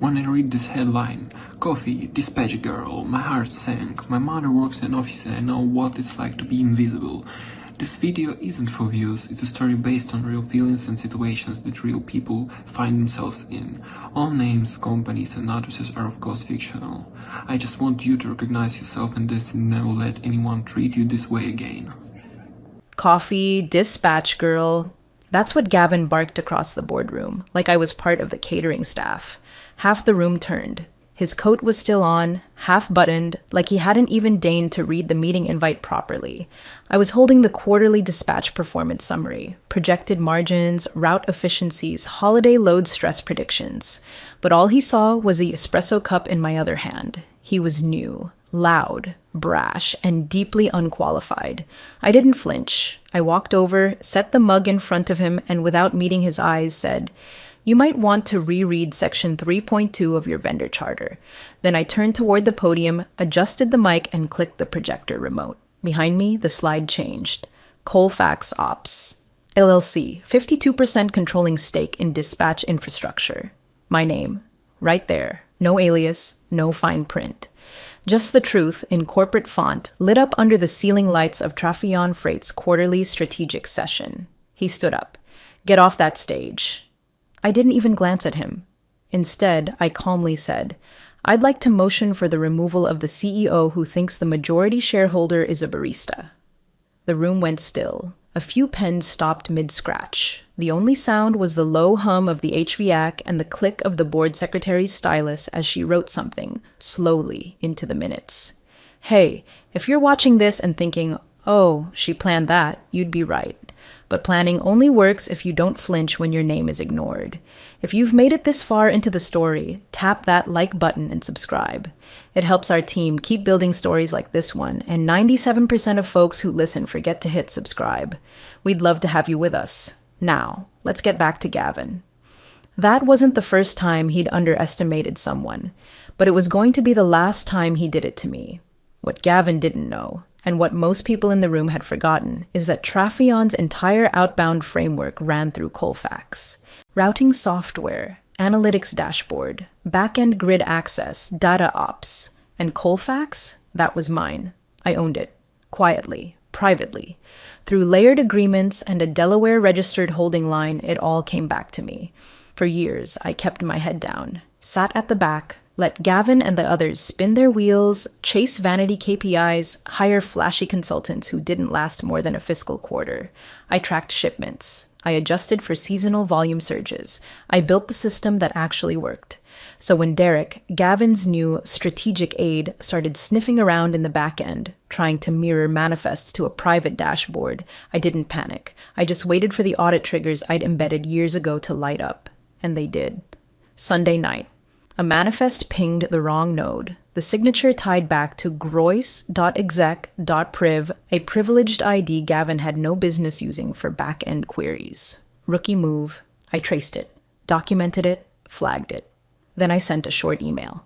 when I read this headline. Coffee, dispatch girl, my heart sank. My mother works in an office and I know what it's like to be invisible. This video isn't for views, it's a story based on real feelings and situations that real people find themselves in. All names, companies and addresses are of course fictional. I just want you to recognize yourself in this and never let anyone treat you this way again. Coffee, dispatch girl. That's what Gavin barked across the boardroom, like I was part of the catering staff. Half the room turned. His coat was still on, half-buttoned, like he hadn't even deigned to read the meeting invite properly. I was holding the quarterly dispatch performance summary, projected margins, route efficiencies, holiday load stress predictions. But all he saw was the espresso cup in my other hand. He was new, loud, brash, and deeply unqualified. I didn't flinch. I walked over, set the mug in front of him, and without meeting his eyes, said, "You might want to reread section 3.2 of your vendor charter." Then I turned toward the podium, adjusted the mic, and clicked the projector remote. Behind me, the slide changed. Colfax Ops, LLC, 52% controlling stake in dispatch infrastructure. My name. Right there. No alias, no fine print. Just the truth in corporate font, lit up under the ceiling lights of Trafion Freight's quarterly strategic session. He stood up. "Get off that stage." I didn't even glance at him. Instead, I calmly said, "I'd like to motion for the removal of the CEO who thinks the majority shareholder is a barista." The room went still. A few pens stopped mid-scratch. The only sound was the low hum of the HVAC and the click of the board secretary's stylus as she wrote something, slowly, into the minutes. Hey, if you're watching this and thinking, "Oh, she planned that," you'd be right. But planning only works if you don't flinch when your name is ignored. If you've made it this far into the story, tap that like button and subscribe. It helps our team keep building stories like this one, and 97% of folks who listen forget to hit subscribe. We'd love to have you with us. Now, let's get back to Gavin. That wasn't the first time he'd underestimated someone, but it was going to be the last time he did it to me. What Gavin didn't know, and what most people in the room had forgotten, is that Trafion's entire outbound framework ran through Colfax. Routing software, analytics dashboard, back-end grid access, data ops. And Colfax? That was mine. I owned it. Quietly. Privately. Through layered agreements and a Delaware-registered holding line, it all came back to me. For years, I kept my head down, sat at the back, let Gavin and the others spin their wheels, chase vanity KPIs, hire flashy consultants who didn't last more than a fiscal quarter. I tracked shipments. I adjusted for seasonal volume surges. I built the system that actually worked. So when Derek, Gavin's new strategic aide, started sniffing around in the back end, trying to mirror manifests to a private dashboard, I didn't panic. I just waited for the audit triggers I'd embedded years ago to light up. And they did. Sunday night. A manifest pinged the wrong node. The signature tied back to grois.exec.priv, a privileged ID Gavin had no business using for back-end queries. Rookie move. I traced it, documented it, flagged it. Then I sent a short email.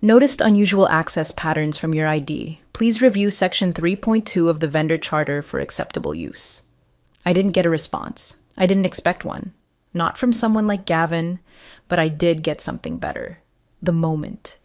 Noticed unusual access patterns from your ID. Please review section 3.2 of the vendor charter for acceptable use. I didn't get a response. I didn't expect one. Not from someone like Gavin, but I did get something better. The moment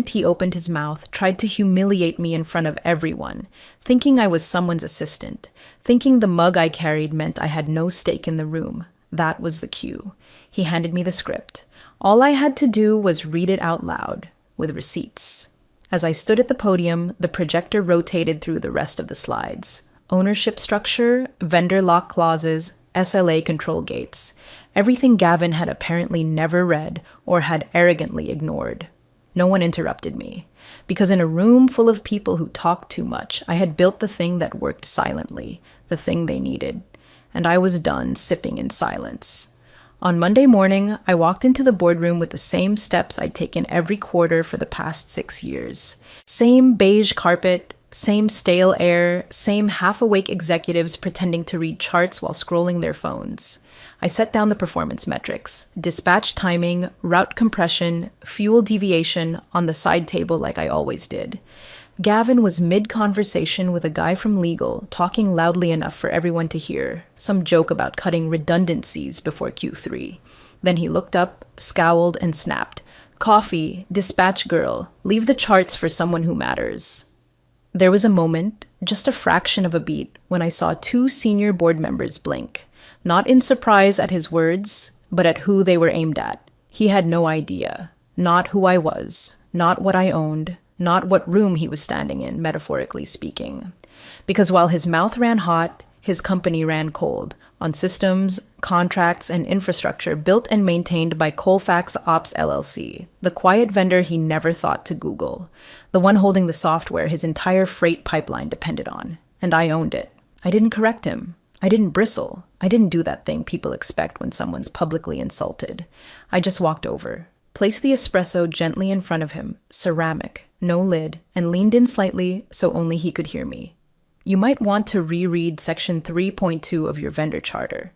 he opened his mouth, tried to humiliate me in front of everyone, thinking I was someone's assistant, thinking the mug I carried meant I had no stake in the room. That was the cue. He handed me the script. All I had to do was read it out loud, with receipts. As I stood at the podium, the projector rotated through the rest of the slides. Ownership structure, vendor lock clauses, SLA control gates. Everything Gavin had apparently never read or had arrogantly ignored. No one interrupted me, because in a room full of people who talked too much, I had built the thing that worked silently, the thing they needed. And I was done sipping in silence. On Monday morning, I walked into the boardroom with the same steps I'd taken every quarter for the past 6 years. Same beige carpet, same stale air, same half-awake executives pretending to read charts while scrolling their phones. I set down the performance metrics, dispatch timing, route compression, fuel deviation on the side table like I always did. Gavin was mid-conversation with a guy from legal, talking loudly enough for everyone to hear, some joke about cutting redundancies before Q3. Then he looked up, scowled, and snapped, Coffee, dispatch girl, leave the charts for someone who matters. There was a moment, just a fraction of a beat, when I saw two senior board members blink, not in surprise at his words, but at who they were aimed at. He had no idea. Not who I was, not what I owned, not what room he was standing in, metaphorically speaking. Because while his mouth ran hot, his company ran cold, on systems, contracts, and infrastructure built and maintained by Colfax Ops LLC, the quiet vendor he never thought to Google, the one holding the software his entire freight pipeline depended on. And I owned it. I didn't correct him. I didn't bristle. I didn't do that thing people expect when someone's publicly insulted. I just walked over, placed the espresso gently in front of him, ceramic, no lid, and leaned in slightly so only he could hear me. You might want to reread section 3.2 of your vendor charter.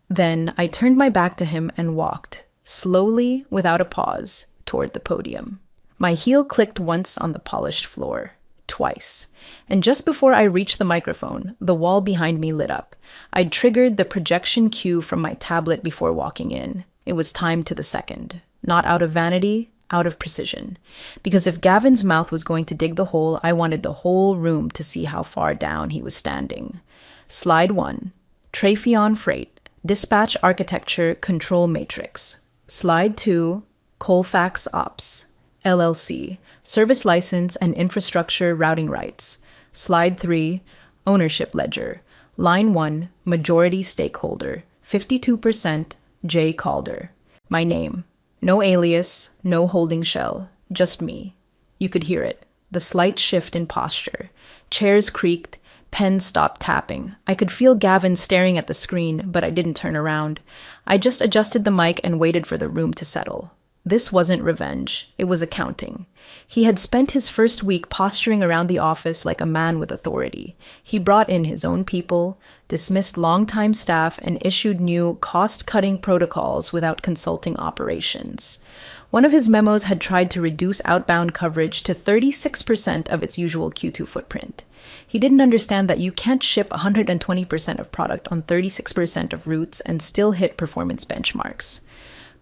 Then I turned my back to him and walked, slowly, without a pause, toward the podium. My heel clicked once on the polished floor, twice. And just before I reached the microphone, the wall behind me lit up. I'd triggered the projection cue from my tablet before walking in. It was time to the second. Not out of vanity, out of precision. Because if Gavin's mouth was going to dig the hole, I wanted the whole room to see how far down he was standing. Slide 1. Trayfion Freight. Dispatch Architecture Control Matrix. Slide 2. Colfax Ops. LLC. Service License and Infrastructure Routing Rights. Slide 3. Ownership Ledger. Line 1. Majority Stakeholder. 52%. J. Calder. My name. No alias, no holding shell, just me. You could hear it, the slight shift in posture. Chairs creaked, pens stopped tapping. I could feel Gavin staring at the screen, but I didn't turn around. I just adjusted the mic and waited for the room to settle. This wasn't revenge, it was accounting. He had spent his first week posturing around the office like a man with authority. He brought in his own people, dismissed longtime staff, and issued new cost-cutting protocols without consulting operations. One of his memos had tried to reduce outbound coverage to 36% of its usual Q2 footprint. He didn't understand that you can't ship 120% of product on 36% of routes and still hit performance benchmarks.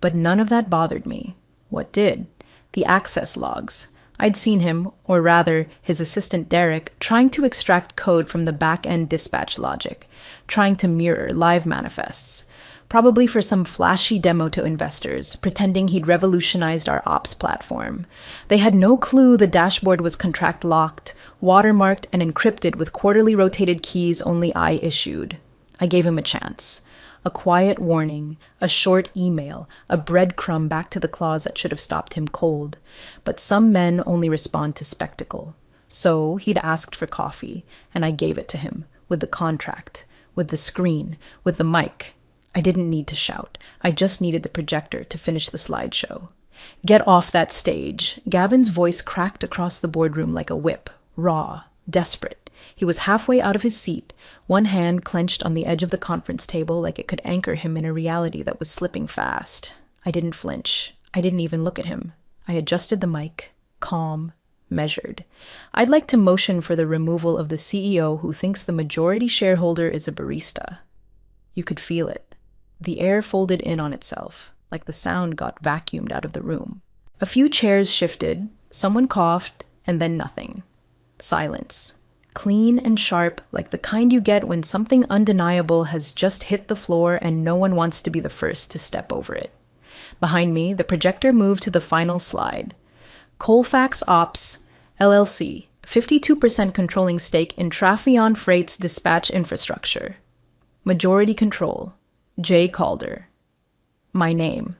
But none of that bothered me. What did? The access logs. I'd seen him, or rather, his assistant Derek, trying to extract code from the back-end dispatch logic, trying to mirror live manifests, probably for some flashy demo to investors, pretending he'd revolutionized our ops platform. They had no clue the dashboard was contract-locked, watermarked, and encrypted with quarterly rotated keys only I issued. I gave him a chance. A quiet warning, a short email, a breadcrumb back to the clause that should have stopped him cold. But some men only respond to spectacle. So he'd asked for coffee, and I gave it to him, with the contract, with the screen, with the mic. I didn't need to shout. I just needed the projector to finish the slideshow. Get off that stage. Gavin's voice cracked across the boardroom like a whip, raw, desperate. He was halfway out of his seat, one hand clenched on the edge of the conference table like it could anchor him in a reality that was slipping fast. I didn't flinch. I didn't even look at him. I adjusted the mic, calm, measured. I'd like to motion for the removal of the CEO who thinks the majority shareholder is a barista. You could feel it. The air folded in on itself, like the sound got vacuumed out of the room. A few chairs shifted, someone coughed, and then nothing. Silence. Clean and sharp, like the kind you get when something undeniable has just hit the floor and no one wants to be the first to step over it. Behind me, the projector moved to the final slide. Colfax Ops, LLC, 52% controlling stake in Trayfion Freight's dispatch infrastructure. Majority control, J. Calder. My name.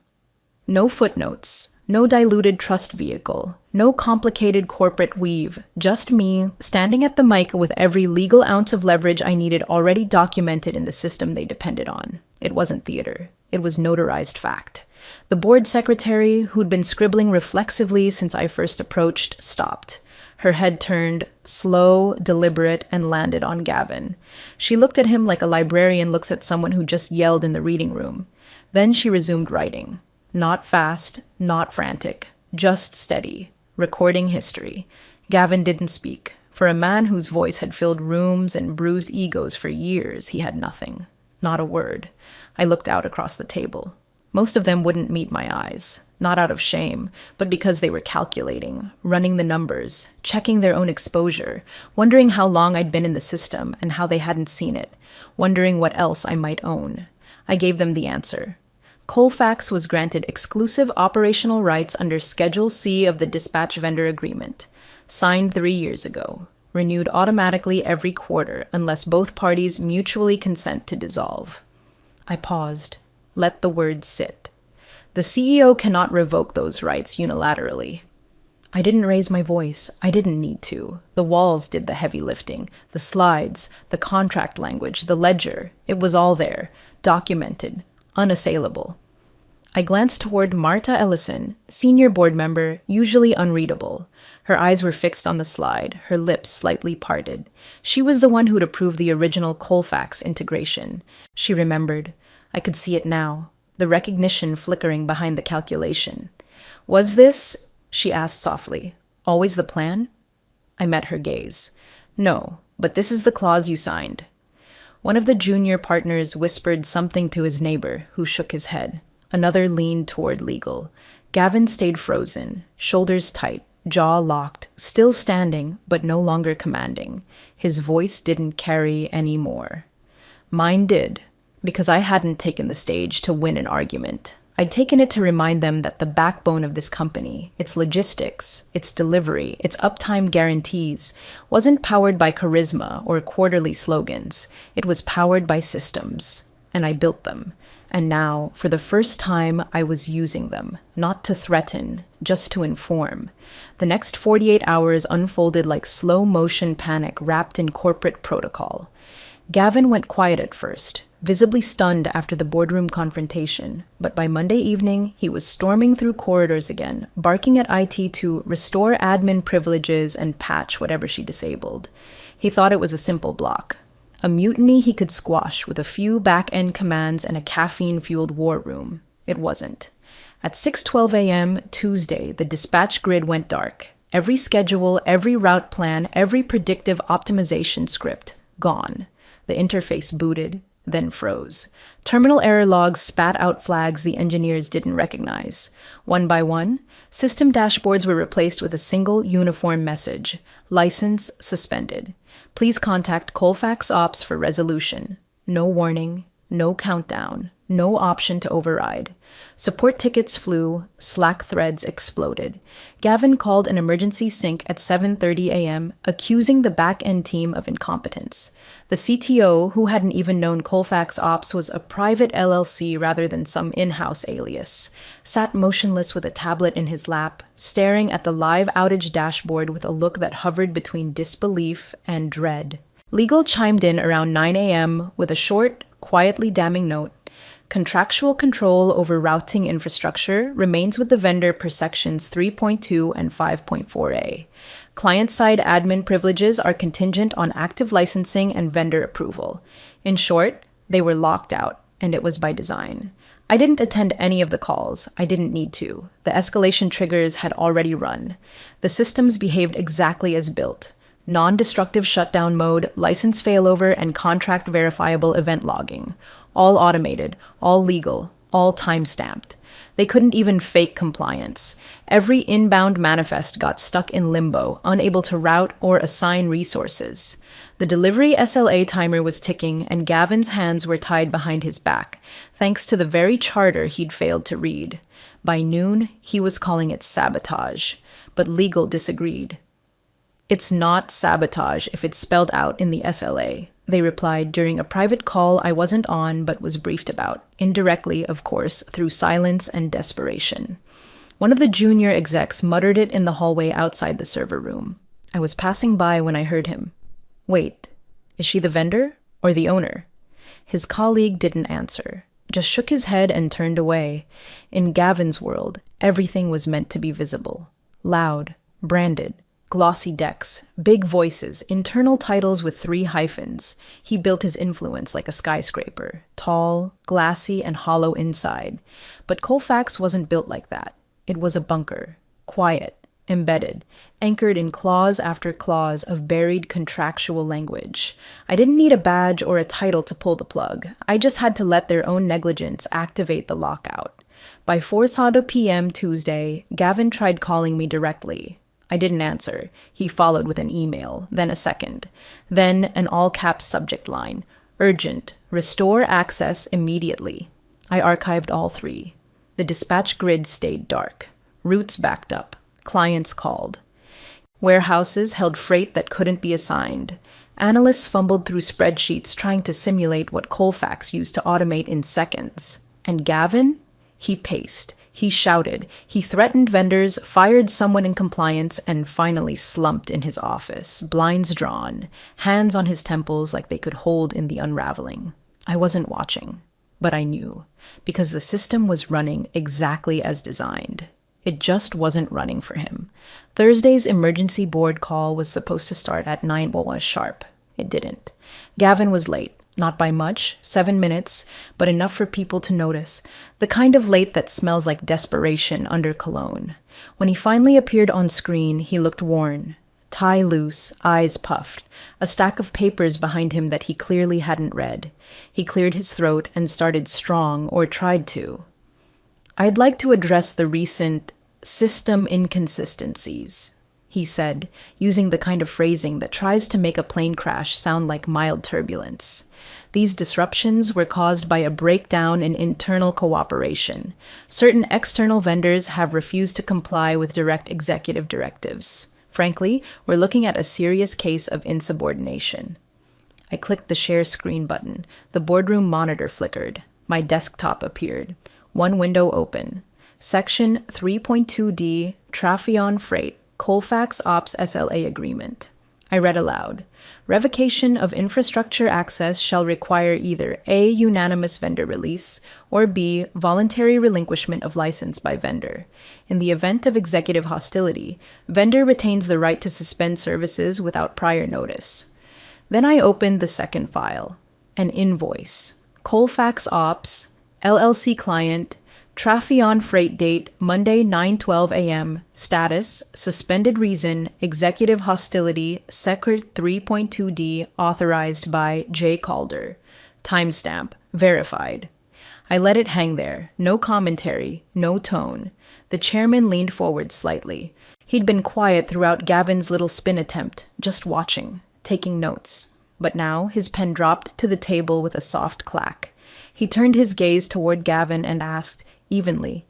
No footnotes. No diluted trust vehicle, no complicated corporate weave, just me, standing at the mic with every legal ounce of leverage I needed already documented in the system they depended on. It wasn't theater. It was notarized fact. The board secretary, who'd been scribbling reflexively since I first approached, stopped. Her head turned, slow, deliberate, and landed on Gavin. She looked at him like a librarian looks at someone who just yelled in the reading room. Then she resumed writing. Not fast, not frantic, just steady, recording history. Gavin didn't speak. For a man whose voice had filled rooms and bruised egos for years, he had nothing. Not a word. I looked out across the table. Most of them wouldn't meet my eyes, not out of shame, but because they were calculating, running the numbers, checking their own exposure, wondering how long I'd been in the system and how they hadn't seen it, wondering what else I might own. I gave them the answer. Colfax was granted exclusive operational rights under Schedule C of the Dispatch Vendor Agreement, signed 3 years ago, renewed automatically every quarter unless both parties mutually consent to dissolve. I paused. Let the words sit. The CEO cannot revoke those rights unilaterally. I didn't raise my voice. I didn't need to. The walls did the heavy lifting. The slides, the contract language, the ledger. It was all there, documented, unassailable. I glanced toward Marta Ellison, senior board member, usually unreadable. Her eyes were fixed on the slide, her lips slightly parted. She was the one who'd approved the original Colfax integration. She remembered. I could see it now, the recognition flickering behind the calculation. Was this, she asked softly, always the plan? I met her gaze. No, but this is the clause you signed. One of the junior partners whispered something to his neighbor, who shook his head. Another leaned toward legal. Gavin stayed frozen, shoulders tight, jaw locked, still standing, but no longer commanding. His voice didn't carry any more. Mine did, because I hadn't taken the stage to win an argument. I'd taken it to remind them that the backbone of this company, its logistics, its delivery, its uptime guarantees, wasn't powered by charisma or quarterly slogans. It was powered by systems. And I built them. And now, for the first time, I was using them, not to threaten, just to inform. The next 48 hours unfolded like slow-motion panic wrapped in corporate protocol. Gavin went quiet at first, visibly stunned after the boardroom confrontation, but by Monday evening, he was storming through corridors again, barking at IT to restore admin privileges and patch whatever she disabled. He thought it was a simple block. A mutiny he could squash with a few back-end commands and a caffeine-fueled war room. It wasn't. At 6:12 a.m. Tuesday, the dispatch grid went dark. Every schedule, every route plan, every predictive optimization script, gone. The interface booted, then froze. Terminal error logs spat out flags the engineers didn't recognize. One by one, system dashboards were replaced with a single uniform message: license suspended. Please contact Colfax Ops for resolution. No warning, no countdown, no option to override. Support tickets flew, Slack threads exploded. Gavin called an emergency sync at 7:30 a.m., accusing the back-end team of incompetence. The CTO, who hadn't even known Colfax Ops was a private LLC rather than some in-house alias, sat motionless with a tablet in his lap, staring at the live outage dashboard with a look that hovered between disbelief and dread. Legal chimed in around 9 a.m. with a short, quietly damning note. Contractual control over routing infrastructure remains with the vendor per sections 3.2 and 5.4a. Client-side admin privileges are contingent on active licensing and vendor approval. In short, they were locked out, and it was by design. I didn't attend any of the calls. I didn't need to. The escalation triggers had already run. The systems behaved exactly as built. Non-destructive shutdown mode, license failover, and contract verifiable event logging. All automated, all legal, all time-stamped. They couldn't even fake compliance. Every inbound manifest got stuck in limbo, unable to route or assign resources. The delivery SLA timer was ticking, and Gavin's hands were tied behind his back, thanks to the very charter he'd failed to read. By noon, he was calling it sabotage, but legal disagreed. It's not sabotage if it's spelled out in the SLA, they replied during a private call I wasn't on but was briefed about, indirectly, of course, through silence and desperation. One of the junior execs muttered it in the hallway outside the server room. I was passing by when I heard him. Wait, is she the vendor or the owner? His colleague didn't answer, just shook his head and turned away. In Gavin's world, everything was meant to be visible, loud, branded. Glossy decks, big voices, internal titles with 3 hyphens. He built his influence like a skyscraper, tall, glassy, and hollow inside. But Colfax wasn't built like that. It was a bunker, quiet, embedded, anchored in clause after clause of buried contractual language. I didn't need a badge or a title to pull the plug. I just had to let their own negligence activate the lockout. By 4:00 p.m. Tuesday, Gavin tried calling me directly. I didn't answer. He followed with an email, then a second, then an all-caps subject line. Urgent. Restore access immediately. I archived all three. The dispatch grid stayed dark. Routes backed up. Clients called. Warehouses held freight that couldn't be assigned. Analysts fumbled through spreadsheets trying to simulate what Colfax used to automate in seconds. And Gavin? He paced. He shouted. He threatened vendors, fired someone in compliance, and finally slumped in his office, blinds drawn, hands on his temples like they could hold in the unraveling. I wasn't watching, but I knew, because the system was running exactly as designed. It just wasn't running for him. Thursday's emergency board call was supposed to start at 9:00 sharp. It didn't. Gavin was late. Not by much, 7 minutes, but enough for people to notice. The kind of late that smells like desperation under cologne. When he finally appeared on screen, he looked worn. Tie loose, eyes puffed, a stack of papers behind him that he clearly hadn't read. He cleared his throat and started strong, or tried to. I'd like to address the recent system inconsistencies, he said, using the kind of phrasing that tries to make a plane crash sound like mild turbulence. These disruptions were caused by a breakdown in internal cooperation. Certain external vendors have refused to comply with direct executive directives. Frankly, we're looking at a serious case of insubordination. I clicked the share screen button. The boardroom monitor flickered. My desktop appeared. One window open. Section 3.2D, Trafion Freight, Colfax Ops SLA Agreement. I read aloud. Revocation of infrastructure access shall require either A. Unanimous vendor release, or B. Voluntary relinquishment of license by vendor. In the event of executive hostility, vendor retains the right to suspend services without prior notice. Then I opened the second file. An invoice. Colfax Ops, LLC client, Trafion freight date, Monday 9:12 a.m. Status, suspended reason, executive hostility, Secret 3.2D, authorized by J. Calder. Timestamp, verified. I let it hang there. No commentary, no tone. The chairman leaned forward slightly. He'd been quiet throughout Gavin's little spin attempt, just watching, taking notes. But now his pen dropped to the table with a soft clack. He turned his gaze toward Gavin and asked, evenly,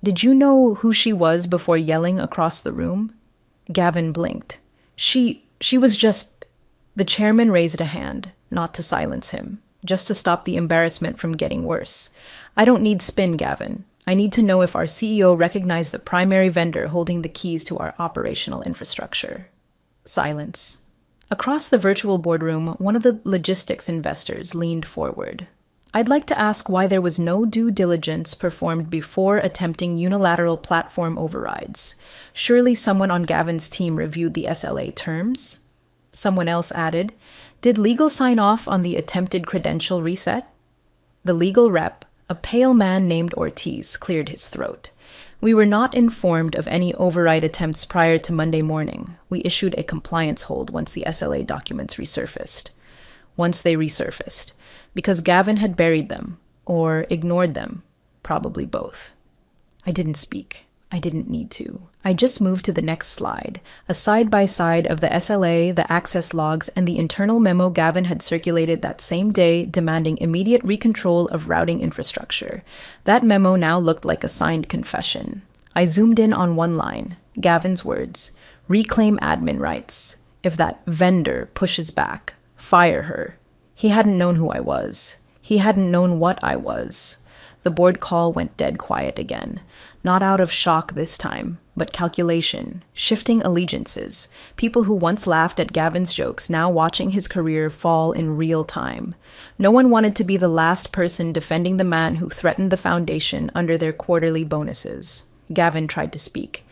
"Did you know who she was before yelling across the room?" Gavin blinked. She was just... The chairman raised a hand, not to silence him, just to stop the embarrassment from getting worse. "I don't need spin, Gavin. I need to know if our CEO recognized the primary vendor holding the keys to our operational infrastructure." Silence. Across the virtual boardroom, one of the logistics investors leaned forward. "I'd like to ask why there was no due diligence performed before attempting unilateral platform overrides. Surely someone on Gavin's team reviewed the SLA terms?" Someone else added, "Did legal sign off on the attempted credential reset?" The legal rep, a pale man named Ortiz, cleared his throat. "We were not informed of any override attempts prior to Monday morning. We issued a compliance hold once the SLA documents resurfaced." Once they resurfaced. Because Gavin had buried them, or ignored them, probably both. I didn't speak. I didn't need to. I just moved to the next slide, a side-by-side of the SLA, the access logs, and the internal memo Gavin had circulated that same day demanding immediate recontrol of routing infrastructure. That memo now looked like a signed confession. I zoomed in on one line, Gavin's words, "Reclaim admin rights. If that vendor pushes back, fire her." He hadn't known who I was. He hadn't known what I was. The board call went dead quiet again. Not out of shock this time, but calculation, shifting allegiances, people who once laughed at Gavin's jokes now watching his career fall in real time. No one wanted to be the last person defending the man who threatened the foundation under their quarterly bonuses. Gavin tried to speak.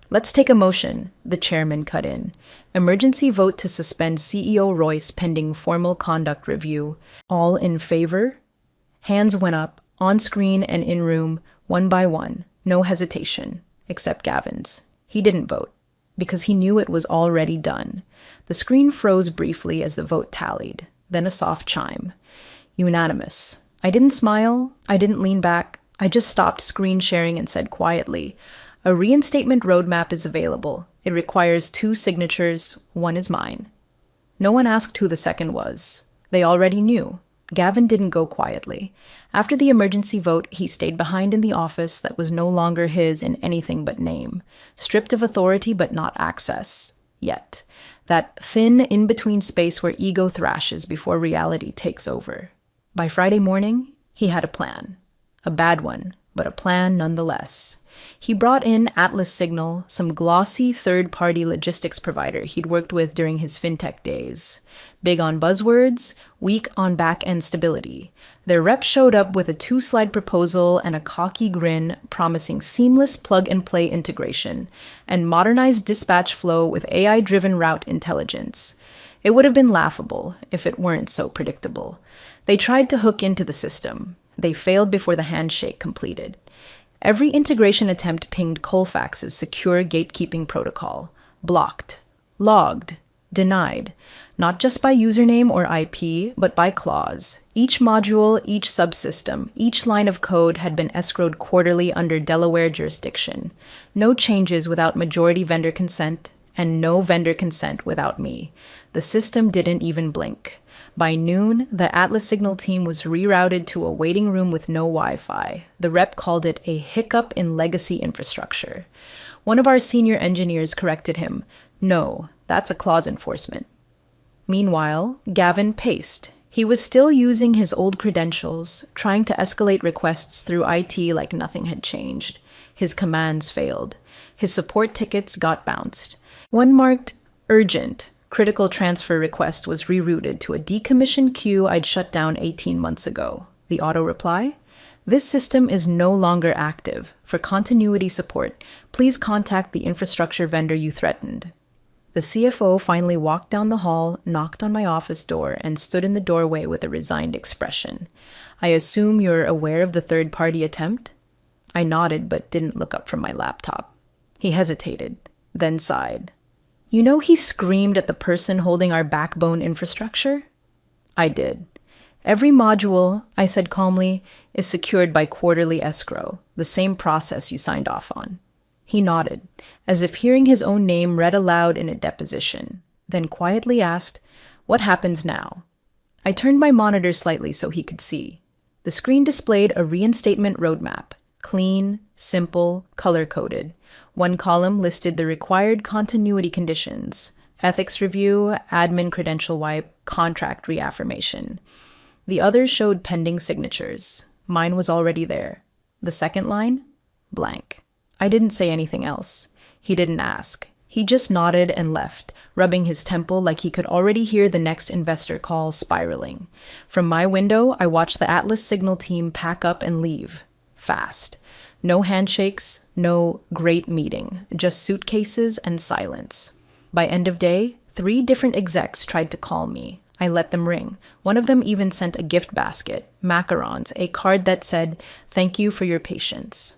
"Let's take a motion," the chairman cut in. "Emergency vote to suspend CEO Royce pending formal conduct review. All in favor?" Hands went up, on screen and in room, one by one, no hesitation, except Gavin's. He didn't vote, because he knew it was already done. The screen froze briefly as the vote tallied, then a soft chime. Unanimous. I didn't smile, I didn't lean back, I just stopped screen sharing and said quietly, "A reinstatement roadmap is available. It requires 2 signatures. One is mine." No one asked who the second was. They already knew. Gavin didn't go quietly. After the emergency vote, he stayed behind in the office that was no longer his in anything but name, stripped of authority but not access. Yet. That thin, in-between space where ego thrashes before reality takes over. By Friday morning, he had a plan. A bad one, but a plan nonetheless. He brought in Atlas Signal, some glossy third-party logistics provider he'd worked with during his fintech days. Big on buzzwords, weak on back-end stability. Their rep showed up with a 2-slide proposal and a cocky grin promising seamless plug-and-play integration and modernized dispatch flow with AI-driven route intelligence. It would have been laughable if it weren't so predictable. They tried to hook into the system. They failed before the handshake completed. Every integration attempt pinged Colfax's secure gatekeeping protocol. Blocked. Logged. Denied. Not just by username or IP, but by clause. Each module, each subsystem, each line of code had been escrowed quarterly under Delaware jurisdiction. No changes without majority vendor consent, and no vendor consent without me. The system didn't even blink. By noon, the Atlas Signal team was rerouted to a waiting room with no Wi-Fi. The rep called it a hiccup in legacy infrastructure. One of our senior engineers corrected him. "No, that's a clause enforcement." Meanwhile, Gavin paced. He was still using his old credentials, trying to escalate requests through IT like nothing had changed. His commands failed. His support tickets got bounced. One marked urgent critical transfer request was rerouted to a decommissioned queue I'd shut down 18 months ago. The auto reply? "This system is no longer active. For continuity support, please contact the infrastructure vendor you threatened." The CFO finally walked down the hall, knocked on my office door, and stood in the doorway with a resigned expression. "I assume you're aware of the third-party attempt?" I nodded but didn't look up from my laptop. He hesitated, then sighed. "You know he screamed at the person holding our backbone infrastructure?" I did. "Every module," I said calmly, "is secured by quarterly escrow, the same process you signed off on." He nodded, as if hearing his own name read aloud in a deposition, then quietly asked, "What happens now?" I turned my monitor slightly so he could see. The screen displayed a reinstatement roadmap, clean, simple, color-coded. One column listed the required continuity conditions: ethics review, admin credential wipe, contract reaffirmation. The others showed pending signatures. Mine was already there. The second line? Blank. I didn't say anything else. He didn't ask. He just nodded and left, rubbing his temple like he could already hear the next investor call spiraling. From my window, I watched the Atlas Signal team pack up and leave. Fast. No handshakes, no great meeting, just suitcases and silence. By end of day, 3 different execs tried to call me. I let them ring. One of them even sent a gift basket, macarons, a card that said, "Thank you for your patience."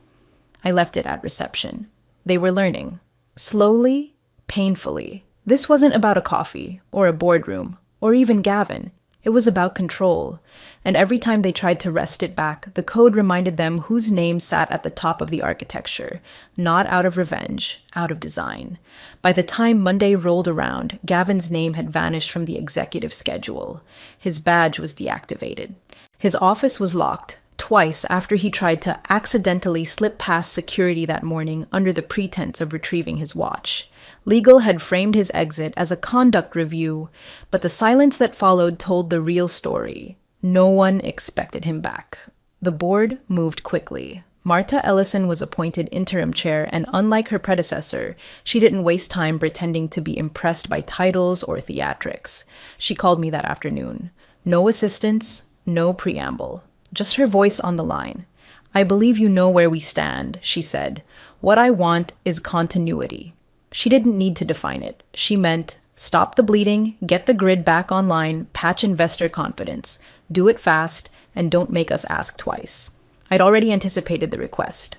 I left it at reception. They were learning. Slowly, painfully. This wasn't about a coffee, or a boardroom, or even Gavin. It was about control. And every time they tried to wrest it back, the code reminded them whose name sat at the top of the architecture, not out of revenge, out of design. By the time Monday rolled around, Gavin's name had vanished from the executive schedule. His badge was deactivated. His office was locked, twice after he tried to accidentally slip past security that morning under the pretense of retrieving his watch. Legal had framed his exit as a conduct review, but the silence that followed told the real story. No one expected him back. The board moved quickly. Marta Ellison was appointed interim chair, and unlike her predecessor, she didn't waste time pretending to be impressed by titles or theatrics. She called me that afternoon. No assistance, no preamble. Just her voice on the line. "I believe you know where we stand," she said. "What I want is continuity." She didn't need to define it. She meant, stop the bleeding, get the grid back online, patch investor confidence, do it fast, and don't make us ask twice. I'd already anticipated the request.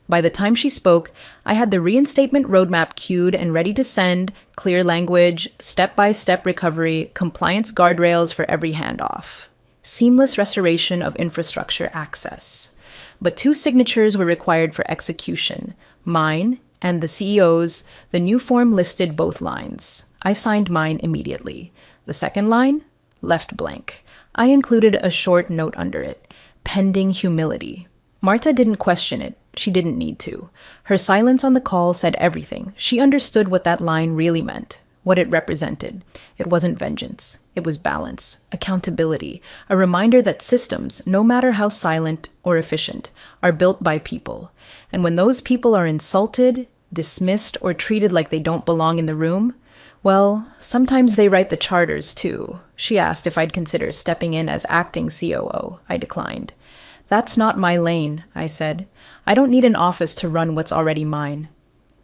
By the time she spoke, I had the reinstatement roadmap queued and ready to send, clear language, step-by-step recovery, compliance guardrails for every handoff. seamless restoration of infrastructure access. But 2 signatures were required for execution, mine and the CEO's. The new form listed both lines. I signed mine immediately. The second line? Left blank. I included a short note under it, pending humility. Marta didn't question it. She didn't need to. Her silence on the call said everything. She understood what that line really meant, what it represented. It wasn't vengeance. It was balance, accountability, a reminder that systems, no matter how silent or efficient, are built by people. And when those people are insulted, dismissed, or treated like they don't belong in the room, well, sometimes they write the charters too. She asked if I'd consider stepping in as acting COO. I declined. That's not my lane, I said. I don't need an office to run what's already mine.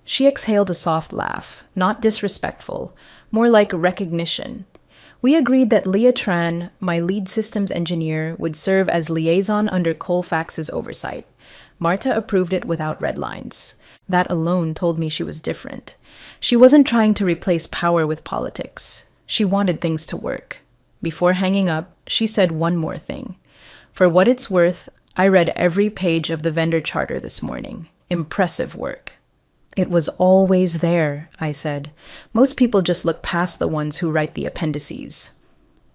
She exhaled a soft laugh, not disrespectful, more like recognition. We agreed that Leah Tran, my lead systems engineer, would serve as liaison under Colfax's oversight. Marta approved it without red lines. That alone told me she was different. She wasn't trying to replace power with politics. She wanted things to work. Before hanging up, she said one more thing. For what it's worth, I read every page of the vendor charter this morning. Impressive work. It was always there, I said. Most people just look past the ones who write the appendices.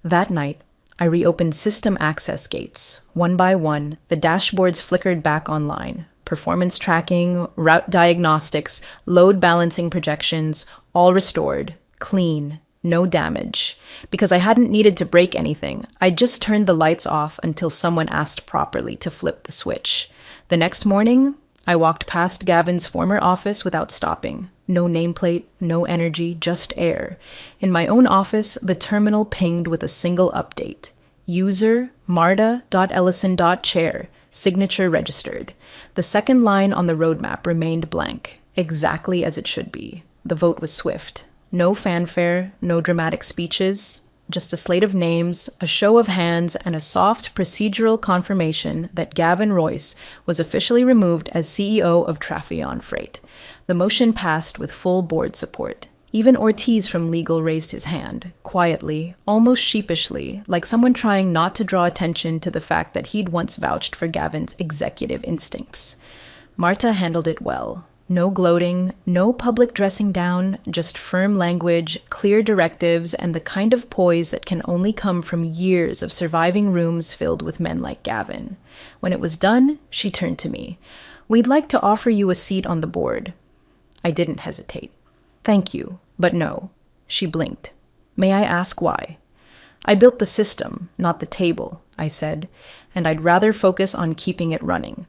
That night, I reopened system access gates. One by one, the dashboards flickered back online. Performance tracking, route diagnostics, load balancing projections, all restored, clean, no damage. Because I hadn't needed to break anything, I just turned the lights off until someone asked properly to flip the switch. The next morning, I walked past Gavin's former office without stopping. No nameplate, no energy, just air. In my own office, the terminal pinged with a single update. User marta.ellison.chair, signature registered. The second line on the roadmap remained blank, exactly as it should be. The vote was swift. No fanfare, no dramatic speeches, just a slate of names, a show of hands, and a soft procedural confirmation that Gavin Royce was officially removed as CEO of Trafion Freight. The motion passed with full board support. Even Ortiz from legal raised his hand, quietly, almost sheepishly, like someone trying not to draw attention to the fact that he'd once vouched for Gavin's executive instincts. Marta handled it well. No gloating, no public dressing down, just firm language, clear directives, and the kind of poise that can only come from years of surviving rooms filled with men like Gavin. When it was done, she turned to me. "We'd like to offer you a seat on the board." I didn't hesitate. "Thank you, but no." She blinked. "May I ask why?" "I built the system, not the table," I said, "and I'd rather focus on keeping it running."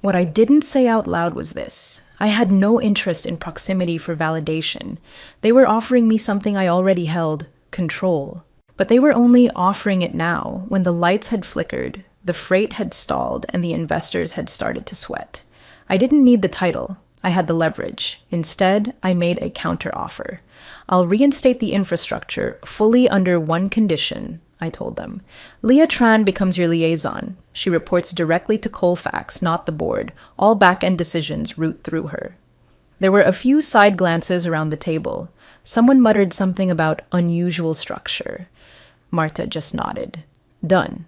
What I didn't say out loud was this. I had no interest in proximity for validation. They were offering me something I already held, control. But they were only offering it now, when the lights had flickered, the freight had stalled, and the investors had started to sweat. I didn't need the title. I had the leverage. Instead, I made a counteroffer. "I'll reinstate the infrastructure fully under one condition," I told them. "Leah Tran becomes your liaison. She reports directly to Colfax, not the board. All back-end decisions route through her." There were a few side glances around the table. Someone muttered something about unusual structure. Marta just nodded. Done.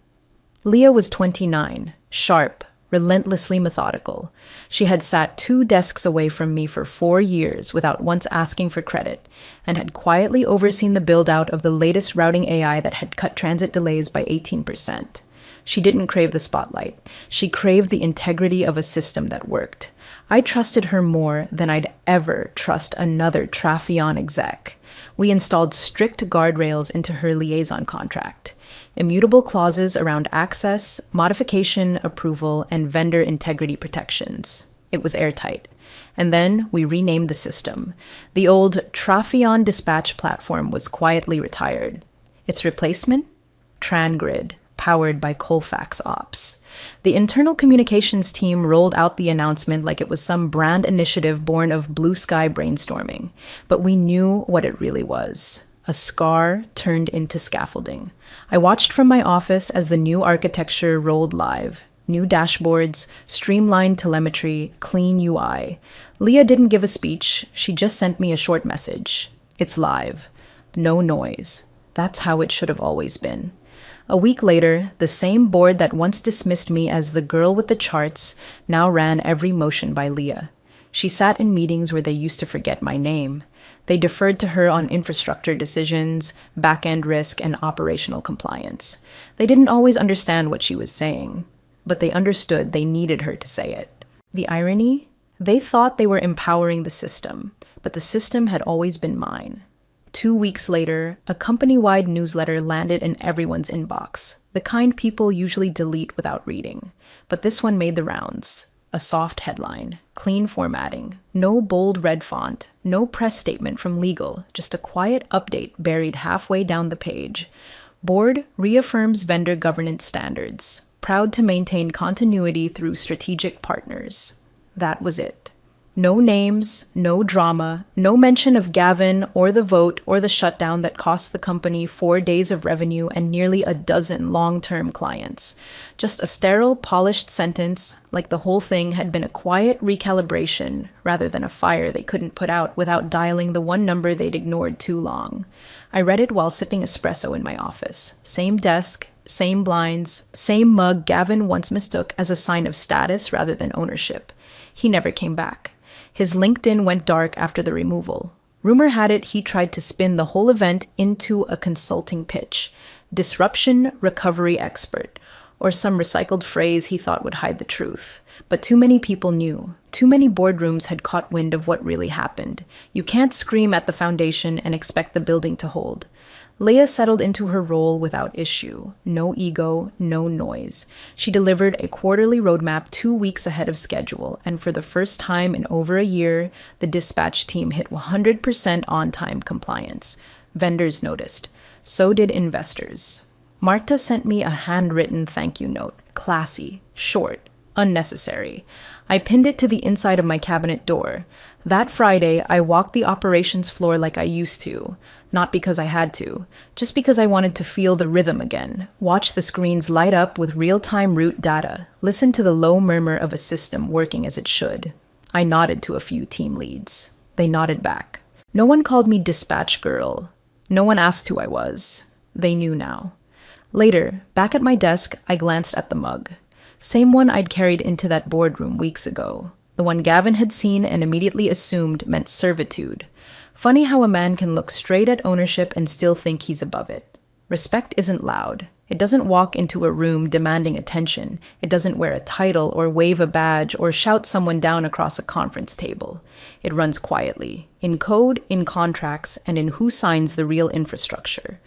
Leah was 29, sharp, relentlessly methodical. She had sat 2 desks away from me for 4 years without once asking for credit, and had quietly overseen the build-out of the latest routing AI that had cut transit delays by 18%. She didn't crave the spotlight. She craved the integrity of a system that worked. I trusted her more than I'd ever trust another Trafion exec. We installed strict guardrails into her liaison contract. Immutable clauses around access, modification, approval, and vendor integrity protections. It was airtight. And then we renamed the system. The old Trafion dispatch platform was quietly retired. Its replacement? TranGrid, powered by Colfax Ops. The internal communications team rolled out the announcement like it was some brand initiative born of blue sky brainstorming. But we knew what it really was. A scar turned into scaffolding. I watched from my office as the new architecture rolled live. New dashboards, streamlined telemetry, clean UI. Leah didn't give a speech. She just sent me a short message. It's live. No noise. That's how it should have always been. A week later, the same board that once dismissed me as the girl with the charts now ran every motion by Leah. She sat in meetings where they used to forget my name. They deferred to her on infrastructure decisions, back-end risk, and operational compliance. They didn't always understand what she was saying, but they understood they needed her to say it. The irony? They thought they were empowering the system, but the system had always been mine. 2 weeks later, a company-wide newsletter landed in everyone's inbox, the kind people usually delete without reading. But this one made the rounds. A soft headline, clean formatting, no bold red font, no press statement from legal, just a quiet update buried halfway down the page. Board reaffirms vendor governance standards, proud to maintain continuity through strategic partners. That was it. No names, no drama, no mention of Gavin or the vote or the shutdown that cost the company 4 days of revenue and nearly a dozen long-term clients. Just a sterile, polished sentence, like the whole thing had been a quiet recalibration rather than a fire they couldn't put out without dialing the one number they'd ignored too long. I read it while sipping espresso in my office. Same desk, same blinds, same mug Gavin once mistook as a sign of status rather than ownership. He never came back. His LinkedIn went dark after the removal. Rumor had it he tried to spin the whole event into a consulting pitch. Disruption recovery expert, or some recycled phrase he thought would hide the truth. But too many people knew. Too many boardrooms had caught wind of what really happened. You can't scream at the foundation and expect the building to hold. Leah settled into her role without issue. No ego, no noise. She delivered a quarterly roadmap 2 weeks ahead of schedule, and for the first time in over a year, the dispatch team hit 100% on-time compliance. Vendors noticed. So did investors. Marta sent me a handwritten thank you note. Classy, short, unnecessary. I pinned it to the inside of my cabinet door. That Friday, I walked the operations floor like I used to. Not because I had to, just because I wanted to feel the rhythm again, watch the screens light up with real-time route data, listen to the low murmur of a system working as it should. I nodded to a few team leads. They nodded back. No one called me dispatch girl. No one asked who I was. They knew now. Later, back at my desk, I glanced at the mug. Same one I'd carried into that boardroom weeks ago. The one Gavin had seen and immediately assumed meant servitude. Funny how a man can look straight at ownership and still think he's above it. Respect isn't loud. It doesn't walk into a room demanding attention. It doesn't wear a title or wave a badge or shout someone down across a conference table. It runs quietly, in code, in contracts, and in who signs the real infrastructure.